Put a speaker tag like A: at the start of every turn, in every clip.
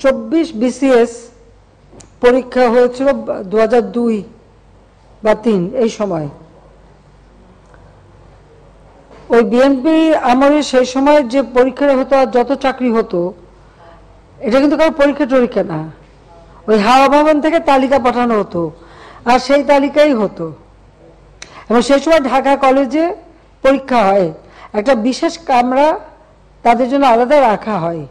A: 24 BCS পরীক্ষা হয়েছিল 2002 বা 3 এই সময়। ওই বিএনপি আমলে সেই সময় যে পরীক্ষা হতো, যত চাকরি হতো, এটা কিন্তু কারো পরীক্ষা টরীক্ষা না, ওই হাওয়া ভবন থেকে তালিকা পাঠানো হতো, আর সেই তালিকাই হতো। এবং সেই সময় ঢাকা কলেজে পরীক্ষা হয়, একটা বিশেষ কামরা তাদের জন্য আলাদা রাখা হয়,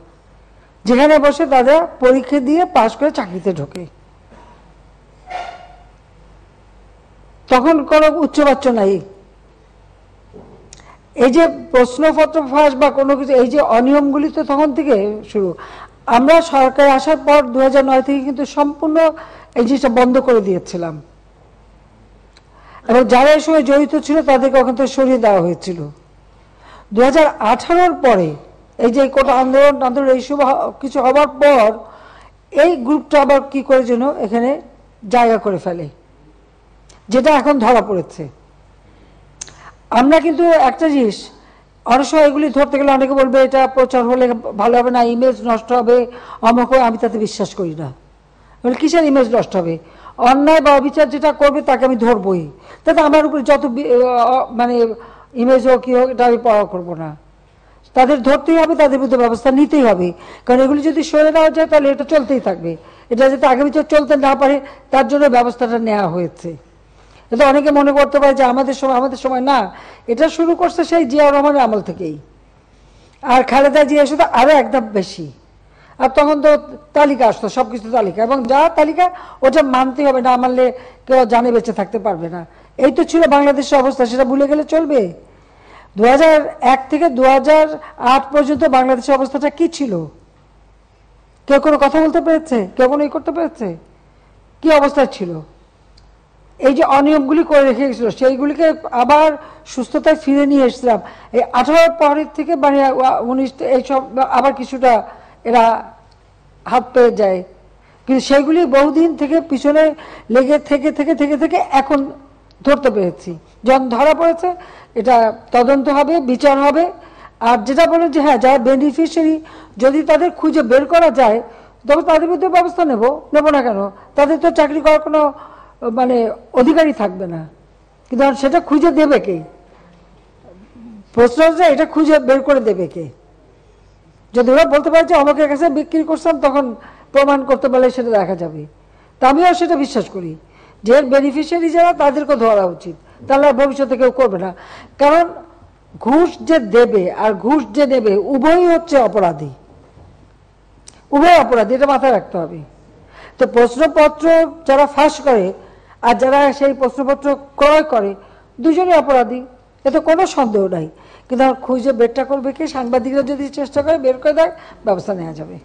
A: যেখানে বসে তারা পরীক্ষা দিয়ে পাশ করে চাকরিতে ঢোকে। তখন কোনো উচ্চবাচ্য নাই। এই যে প্রশ্নপত্র ফাঁস বা কোনো কিছু, এই যে অনিয়মগুলি তো তখন থেকে শুরু। আমরা সরকার আসার পর 2009 থেকে কিন্তু সম্পূর্ণ এই জিনিসটা বন্ধ করে দিয়েছিলাম, এবং যারা এই সময় জড়িত ছিল তাদেরকে ওখান থেকে সরিয়ে দেওয়া হয়েছিল। 2018 পরে এই যে কোটা আন্দোলন এইসব কিছু হবার পর এই গ্রুপটা আবার কি করে যেন এখানে জায়গা করে ফেলে, যেটা এখন ধরা পড়েছে। আমরা কিন্তু একটা জিনিস, অনেক সময় এগুলি ধরতে গেলে অনেকে বলবে এটা প্রচার হলে ভালো হবে না, ইমেজ নষ্ট হবে, অমুক। আমি তাতে বিশ্বাস করি না। কিসের ইমেজ নষ্ট হবে? অন্যায় বা অবিচার যেটা করবে তাকে আমি ধরবই, তাতে আমার উপরে যত মানে ইমেজ হোক কি হোক, এটা আমি পড়া করবো না। তাদের ধরতেই হবে, তাদের বিরুদ্ধে ব্যবস্থা নিতেই হবে, কারণ এগুলি যদি সরে দেওয়া যায় তাহলে এটা চলতেই থাকবে। এটা যাতে আগামীতে চলতে না পারে তার জন্য ব্যবস্থাটা নেওয়া হয়েছে। এটা অনেকে মনে করতে পারে যে আমাদের সময় না, এটা শুরু করছে সেই জিয়াউর রহমানের আমল থেকেই, আর খালেদা জিয়া শুধু আরো একদম বেশি। আর তখন তো তালিকা আসতো, সবকিছু তালিকা, এবং যা তালিকা ওটা মানতে হবে, না মানলে কেউ জানে বেঁচে থাকতে পারবে না। এই তো ছিল বাংলাদেশের অবস্থা, সেটা ভুলে গেলে চলবে? 2001 থেকে 2008 পর্যন্ত বাংলাদেশের অবস্থাটা কি ছিল? কেউ কোনো কথা বলতে পেরেছে? কেউ কোনো করতে পেরেছে? কি অবস্থা ছিল? এই যে অনিয়মগুলি করে রেখে গেছিল, সেইগুলিকে আবার সুস্থতায় ফিরে নিয়ে এসেছিলাম। এই 18 পরের থেকে মানে 19 এইসব আবার কিছুটা এরা হাত পেয়ে যায়, কিন্তু সেইগুলি বহুদিন থেকে পিছনে লেগে থেকে থেকে থেকে থেকে এখন ধরতে পেরেছি। যখন ধরা পড়েছে এটা তদন্ত হবে, বিচার হবে। আর যেটা বলেন যে হ্যাঁ, যারা বেনিফিশিয়ারি যদি তাদের খুঁজে বের করা যায় তবে তাদের বিরুদ্ধে ব্যবস্থা নেব না কেন? তাদের তো চাকরি করার কোনো মানে অধিকারই থাকবে না, কিন্তু সেটা খুঁজে দেবে কে? প্রশ্ন হচ্ছে এটা খুঁজে বের করে দেবে কে? যদি ওরা বলতে পারে যে আমাকে কাছে বিক্রি করতাম, তখন প্রমাণ করতে পারলে সেটা দেখা যাবে। তা আমিও সেটা বিশ্বাস করি যে বেনিফিশিয়ারি যারা তাদেরকে ধরা উচিত, তাহলে ভবিষ্যতে কেউ করবে না। কারণ ঘুষ যে দেবে আর ঘুষ যে নেবে উভয়ই হচ্ছে অপরাধী, উভয় অপরাধী, এটা মাথায় রাখতে হবে। তো প্রশ্নপত্র যারা ফাঁস করে আর যারা সেই প্রশ্নপত্র ক্রয় করে দুজনই অপরাধী, এতে কোনো সন্দেহ নাই। কিন্তু আমার খুঁজে বেরটা করবে কি? সাংবাদিকরা যদি চেষ্টা করে বের করে দেয়, ব্যবস্থা নেওয়া যাবে।